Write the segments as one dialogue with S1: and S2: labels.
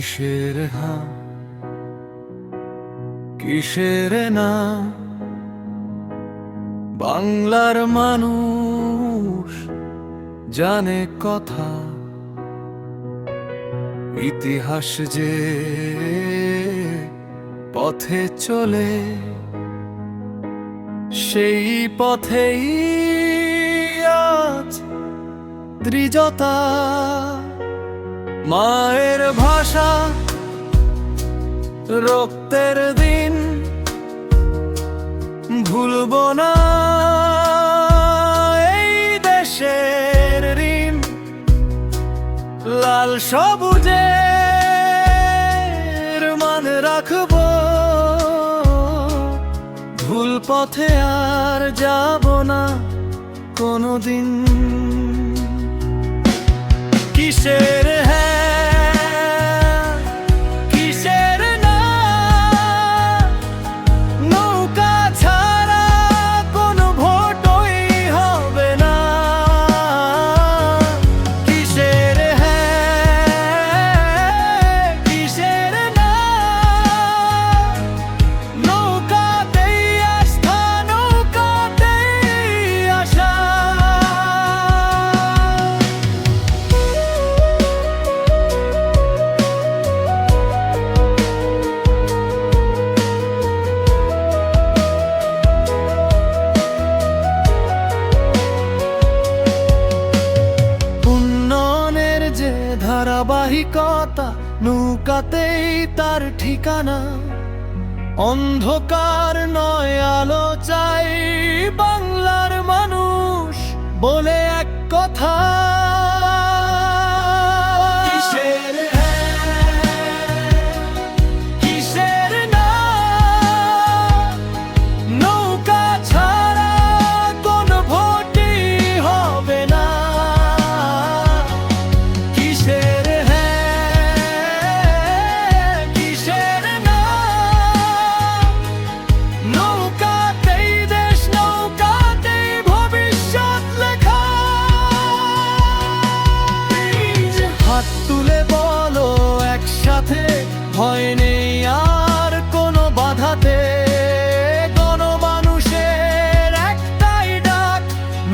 S1: কিসের হা কিসের না বাংলার মানুষ জানে কথা, ইতিহাস যে পথে চলে সেই পথেই আজ দৃঢ়তা। মায়ের ভাষা রক্তের দিন ভুলব না, এই দেশের ঋণ লাল সবুজের মান রাখব। ভুল পথে আর যাব না কোনোদিন। কিসের হ্যাঁ কিসের না, নৌকা ছাড়া কোনো ভোটই হবে না। কিসের হ্যাঁ কিসের না, নৌকাতেই আস্থা নৌকাতেই আশা। উন্নয়নের যে ধারাবাহিকতা, নৌকাতেই তার ঠিকানা। অন্ধকার নয় আলো চাই বাংলার মানুষ বলে এক কথা। কিসের কিসের না, নৌকা ছাড়া কোনো ভোটই হবে না। কিসের কিসের না, নৌকাতেই দেশ নৌকাতেই ভবিষ্যৎ লেখা। হাত তুলে বলো একসাথে, ভয় নেই আর কোনো বাধাতে। গণমানুষের একটাই ডাক,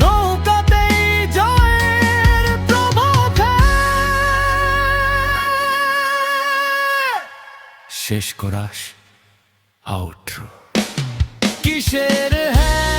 S1: নৌকাতেই জয়ের প্রভাত। শেষ করাস আউটরো। কিসের হ্যাঁ